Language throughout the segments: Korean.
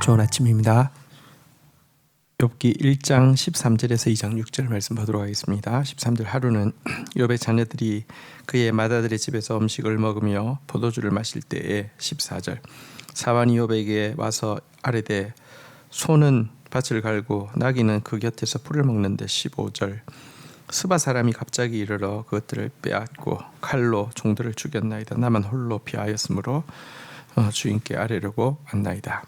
좋은 아침입니다. 욥기 1장 13절에서 2장 6절 말씀 보도록 하겠습니다. 13절 하루는 욥의 자녀들이 그의 맏아들의 집에서 음식을 먹으며 포도주를 마실 때에 14절 사환이 욥에게 와서 아뢰되 소는 밭을 갈고 나귀는 그 곁에서 풀을 먹는데 15절 스바 사람이 갑자기 이르러 그것들을 빼앗고 칼로 종들을 죽였나이다. 나만 홀로 피하였으므로 주인께 아뢰려고 왔나이다.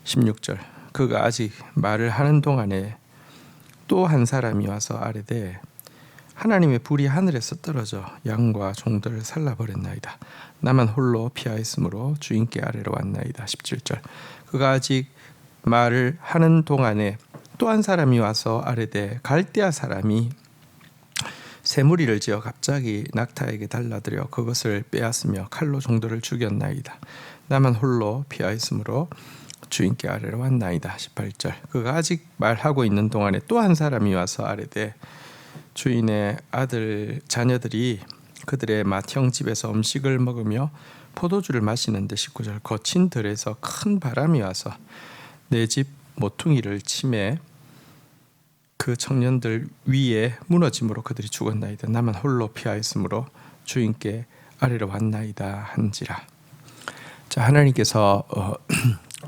16절 그가 아직 말을 하는 동안에 또 한 사람이 와서 아뢰되 하나님의 불이 하늘에서 떨어져 양과 종들을 살라버렸나이다. 나만 홀로 피하였으므로 주인께 아뢰러 왔나이다. 17절 그가 아직 말을 하는 동안에 또 한 사람이 와서 아뢰되 갈대아 사람이 새무리를 지어 갑자기 낙타에게 달라들여 그것을 빼앗으며 칼로 종들을 죽였나이다. 나만 홀로 피하였으므로 주인께 아뢰러 왔나이다. 18절 그가 아직 말하고 있는 동안에 또 한 사람이 와서 아뢰되 주인의 아들 자녀들이 그들의 맏형 집에서 음식을 먹으며 포도주를 마시는데 19절 거친 들에서 큰 바람이 와서 내 집 모퉁이를 치매 그 청년들 위에 무너짐으로 그들이 죽었나이다. 나만 홀로 피하였으므로 주인께 아뢰러 왔나이다 한지라. 자, 하나님께서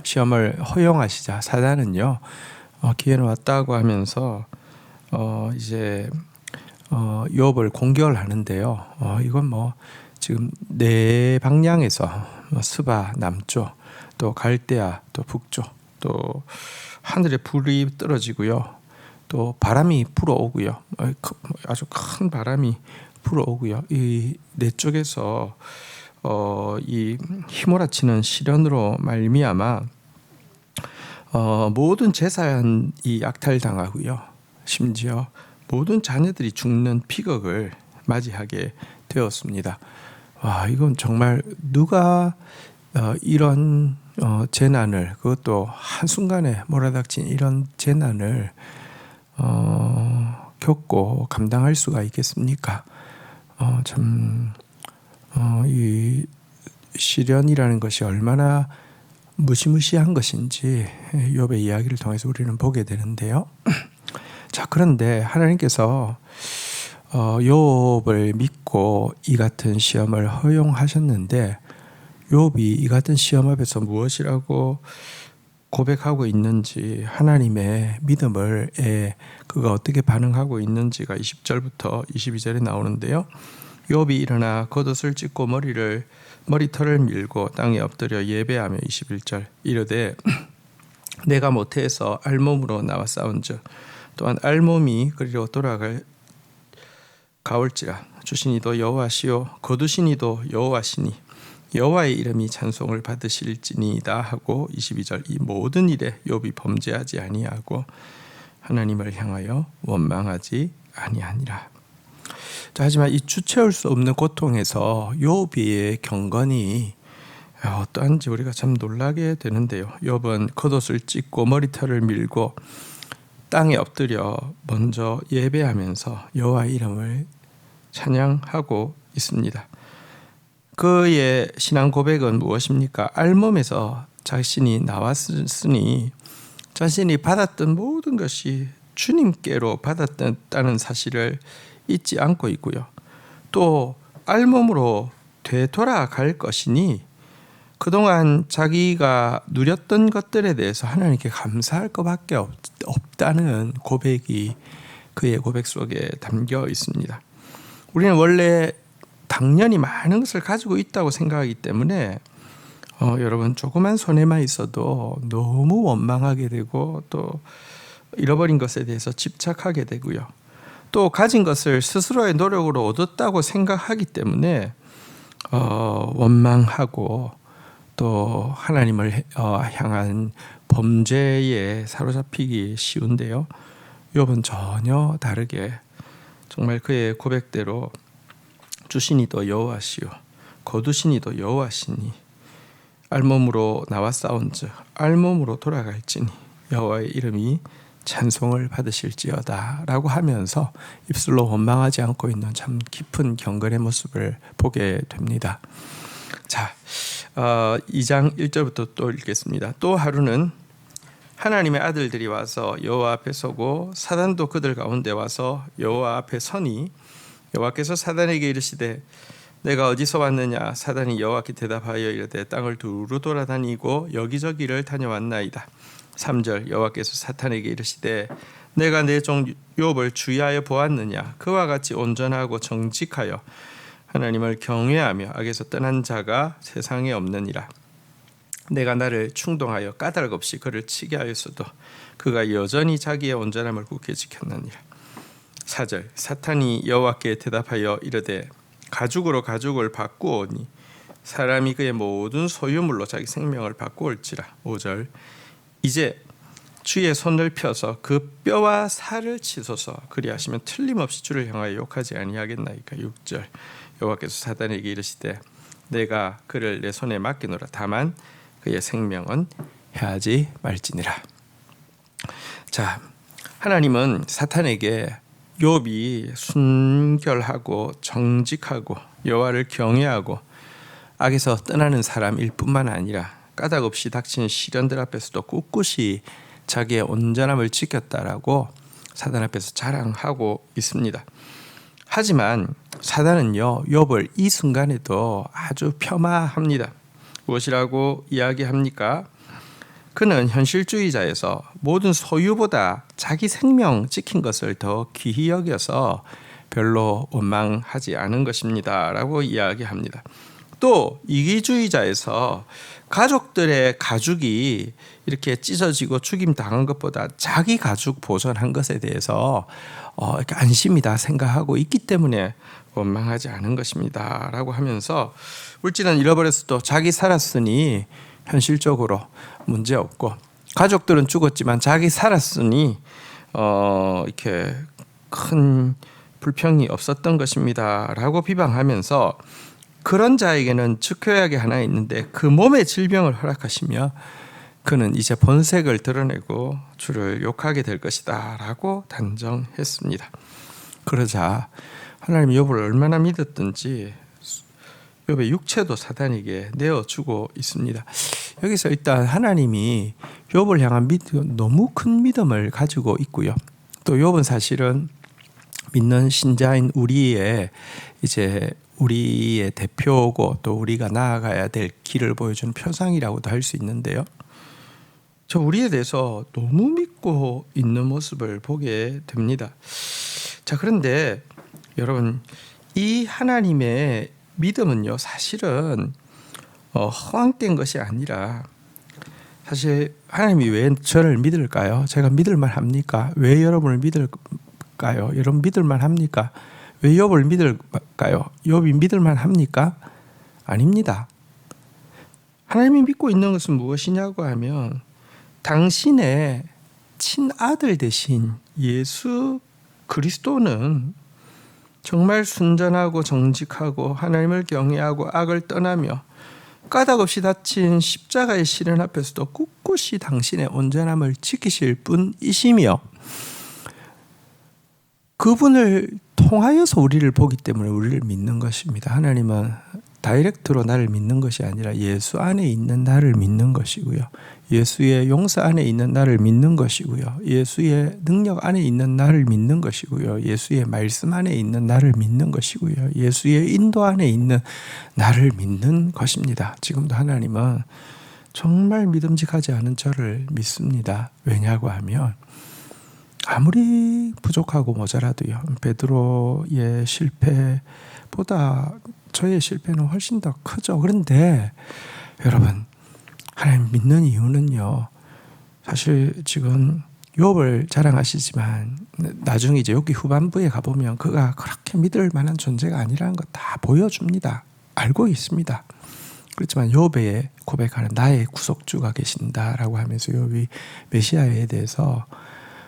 시험을 허용하시자 사단은요 기회는 왔다고 하면서 이제 욥을 공격을 하는데요. 이건 지금 네 방향에서 스바 남쪽, 또 갈대아, 또 북쪽, 또 하늘에 불이 떨어지고요. 또 바람이 불어오고요. 아주 큰 바람이 불어오고요. 이 네 쪽에서 이 휘몰아치는 시련으로 말미암아 모든 제사장이 약탈당하고요. 심지어 모든 자녀들이 죽는 비극을 맞이하게 되었습니다. 와, 이건 정말 누가 이런 재난을, 그것도 한순간에 몰아닥친 이런 재난을 겪고 감당할 수가 있겠습니까? 이 시련이라는 것이 얼마나 무시무시한 것인지 욥의 이야기를 통해서 우리는 보게 되는데요. 자, 그런데 하나님께서 욥을 믿고 이 같은 시험을 허용하셨는데 욥이 이 같은 시험 앞에서 무엇이라고 고백하고 있는지, 하나님의 믿음을 그가 어떻게 반응하고 있는지가 20절부터 22절에 나오는데요. 욥이 일어나 겉옷을 찢고 머리털을 밀고 땅에 엎드려 예배하며 21절 이르되 내가 모태에서 알몸으로 나와 싸운즉 또한 알몸이 그리로 돌아갈 가올지라. 주시니도 여호와시요 거두시니도 여호와시니 여호와의 이름이 찬송을 받으실지니이다 하고 22절 이 모든 일에 욥이 범죄하지 아니하고 하나님을 향하여 원망하지 아니하니라. 자, 하지만 이 주체할 수 없는 고통에서 욥의 경건이 어떠한지 우리가 참 놀라게 되는데요. 욥은 겉옷을 찢고 머리털을 밀고 땅에 엎드려 먼저 예배하면서 여호와의 이름을 찬양하고 있습니다. 그의 신앙 고백은 무엇입니까? 알몸에서 자신이 나왔으니 자신이 받았던 모든 것이 주님께로 받았다는 사실을 잊지 않고 있고요. 또 알몸으로 되돌아갈 것이니 그동안 자기가 누렸던 것들에 대해서 하나님께 감사할 것밖에 없다는 고백이 그의 고백 속에 담겨 있습니다. 우리는 원래 당연히 많은 것을 가지고 있다고 생각하기 때문에 여러분 조그만 손해만 있어도 너무 원망하게 되고 또 잃어버린 것에 대해서 집착하게 되고요. 또 가진 것을 스스로의 노력으로 얻었다고 생각하기 때문에 원망하고 또 하나님을 향한 범죄에 사로잡히기 쉬운데요. 욥은 전혀 다르게 정말 그의 고백대로 주시니도 여호와시요 거두시니도 여호와시니 알몸으로 나와 싸운즉 알몸으로 돌아갈지니 여호와의 이름이 찬송을 받으실지어다 라고 하면서 입술로 원망하지 않고 있는 참 깊은 경건의 모습을 보게 됩니다. 자, 2장 1절부터 또 읽겠습니다. 또 하루는 하나님의 아들들이 와서 여호와 앞에 서고 사단도 그들 가운데 와서 여호와 앞에 서니 여호와께서 사단에게 이르시되 내가 어디서 왔느냐? 사단이 여호와께 대답하여 이르되 땅을 두루 돌아다니고 여기저기를 다녀왔나이다. 3절 여호와께서 사탄에게 이르시되 내가 내 종 욥을 주의하여 보았느냐? 그와 같이 온전하고 정직하여 하나님을 경외하며 악에서 떠난 자가 세상에 없느니라. 내가 나를 충동하여 까닭 없이 그를 치게 하였어도 그가 여전히 자기의 온전함을 굳게 지켰느니라. 4절 사탄이 여호와께 대답하여 이르되 가죽으로 가죽을 바꾸오니 사람이 그의 모든 소유물로 자기 생명을 바꾸올지라. 5절 이제 주의 손을 펴서 그 뼈와 살을 치소서 그리하시면 틀림없이 주를 향하여 욕하지 아니하겠나이까. 6절 여호와께서 사단에게 이르시되 내가 그를 내 손에 맡기노라. 다만 그의 생명은 해하지 말지니라. 자, 하나님은 사탄에게 욥이 순결하고 정직하고 여호와를 경외하고 악에서 떠나는 사람일 뿐만 아니라 까닭 없이 닥친 시련들 앞에서도 꿋꿋이 자기의 온전함을 지켰다라고 사단 앞에서 자랑하고 있습니다. 하지만 사단은요 욥을 이 순간에도 아주 폄하합니다. 무엇이라고 이야기합니까? 그는 현실주의자에서 모든 소유보다 자기 생명 지킨 것을 더 귀히 여겨서 별로 원망하지 않은 것입니다 라고 이야기합니다. 또 이기주의자에서 가족들의 가죽이 이렇게 찢어지고 죽임당한 것보다 자기 가죽 보존한 것에 대해서 안심이다 생각하고 있기 때문에 원망하지 않은 것입니다 라고 하면서 물질은 잃어버렸어도 자기 살았으니 현실적으로 문제없고 가족들은 죽었지만 자기 살았으니 이렇게 큰 불평이 없었던 것입니다 라고 비방하면서 그런 자에게는 즉효약이 하나 있는데 그 몸의 질병을 허락하시며 그는 이제 본색을 드러내고 주를 욕하게 될 것이다 라고 단정했습니다. 그러자 하나님 욥을 얼마나 믿었든지 욥의 육체도 사단에게 내어주고 있습니다. 여기서 일단 하나님이 욥을 향한 너무 큰 믿음을 가지고 있고요. 또 욥은 사실은 믿는 신자인 우리의 대표고 또 우리가 나아가야 될 길을 보여주는 표상이라고도 할 수 있는데요. 저 우리에 대해서 너무 믿고 있는 모습을 보게 됩니다. 자, 그런데 여러분 이 하나님의 믿음은요 사실은 허황된 것이 아니라 사실 하나님이 왜 저를 믿을까요? 제가 믿을만 합니까? 왜 여러분을 믿을까요? 여러분 믿을만 합니까? 왜 욥을 믿을까요? 욥이 믿을만 합니까? 아닙니다. 하나님이 믿고 있는 것은 무엇이냐고 하면 당신의 친아들 되신 예수 그리스도는 정말 순전하고 정직하고 하나님을 경외하고 악을 떠나며 까닭 없이 다친 십자가의 시련 앞에서도 꿋꿋이 당신의 온전함을 지키실 분이시며 그분을 통하여서 우리를 보기 때문에 우리를 믿는 것입니다. 하나님은 다이렉트로 나를 믿는 것이 아니라 예수 안에 있는 나를 믿는 것이고요. 예수의 용서 안에 있는 나를 믿는 것이고요. 예수의 능력 안에 있는 나를 믿는 것이고요. 예수의 말씀 안에 있는 나를 믿는 것이고요. 예수의 인도 안에 있는 나를 믿는 것입니다. 지금도 하나님은 정말 믿음직하지 않은 저를 믿습니다. 왜냐고 하면 아무리 부족하고 모자라도요. 베드로의 실패보다 저의 실패는 훨씬 더 크죠. 그런데 여러분 하나님 믿는 이유는요. 사실 지금 욥을 자랑하시지만 나중에 이제 여기 후반부에 가보면 그가 그렇게 믿을 만한 존재가 아니라는 거 다 보여줍니다. 알고 있습니다. 그렇지만 욥의 고백하는 나의 구속주가 계신다라고 하면서 욥이 메시아에 대해서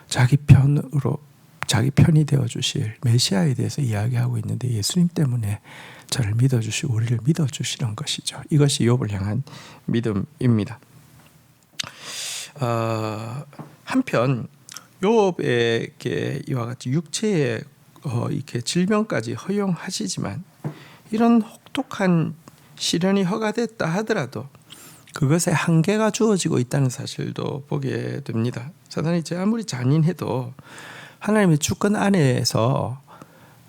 자기 편이 되어주실 메시아에 대해서 이야기하고 있는데 예수님 때문에 저를 믿어주시고 우리를 믿어주시는 것이죠. 이것이 욥을 향한 믿음입니다. 한편 욥에게 이와 같이 육체의 이렇게 질병까지 허용하시지만 이런 혹독한 시련이 허가됐다 하더라도 그것에 한계가 주어지고 있다는 사실도 보게 됩니다. 사단이 아무리 잔인해도 하나님의 주권 안에서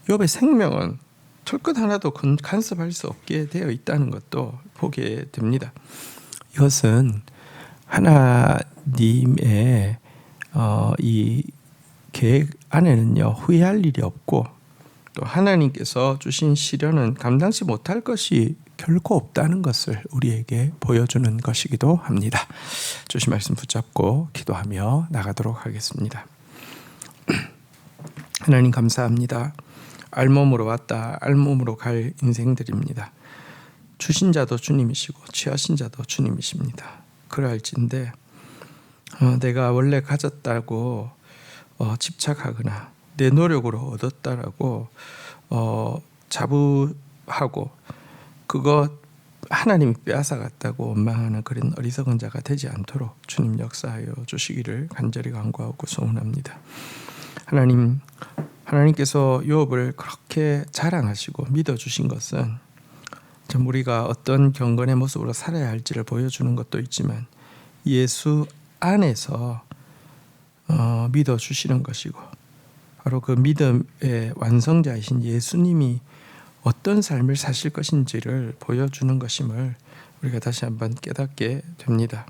욥의 생명은 털끝 하나도 간섭할 수 없게 되어 있다는 것도 보게 됩니다. 이것은 하나님의 이 계획 안에는요, 후회할 일이 없고 또 하나님께서 주신 시련은 감당치 못할 것이 결코 없다는 것을 우리에게 보여주는 것이기도 합니다. 주신 말씀 붙잡고 기도하며 나가도록 하겠습니다. 하나님 감사합니다. 알몸으로 왔다 알몸으로 갈 인생들입니다. 주신 자도 주님이시고 취하신 자도 주님이십니다. 그럴진데 내가 원래 가졌다고 집착하거나 내 노력으로 얻었다라고 자부하고 그거 하나님이 빼앗아갔다고 원망하는 그런 어리석은 자가 되지 않도록 주님 역사하여 주시기를 간절히 간구하고 소원합니다. 하나님께서 욥을 그렇게 자랑하시고 믿어주신 것은 좀 우리가 어떤 경건의 모습으로 살아야 할지를 보여주는 것도 있지만 예수 안에서 믿어주시는 것이고 바로 그 믿음의 완성자이신 예수님이 어떤 삶을 사실 것인지를 보여주는 것임을 우리가 다시 한번 깨닫게 됩니다.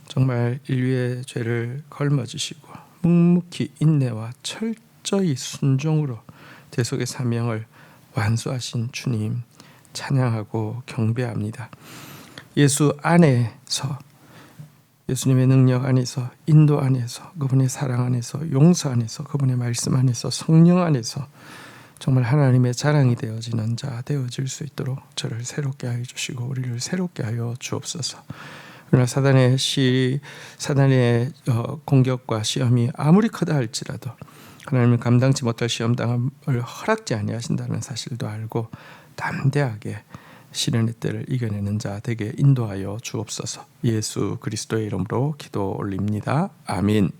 정말 인류의 죄를 걸머지시고 묵묵히 인내와 철저히 순종으로 대속의 사명을 완수하신 주님 찬양하고 경배합니다. 예수 안에서 예수님의 능력 안에서 인도 안에서 그분의 사랑 안에서 용서 안에서 그분의 말씀 안에서 성령 안에서 정말 하나님의 자랑이 되어지는 자 되어질 수 있도록 저를 새롭게 하여 주시고 우리를 새롭게 하여 주옵소서. 그러나 사단의 공격과 시험이 아무리 크다 할지라도 하나님은 감당치 못할 시험당함을 허락지 아니하신다는 사실도 알고 담대하게 시련의 때를 이겨내는 자 되게 인도하여 주옵소서. 예수 그리스도의 이름으로 기도 올립니다. 아멘.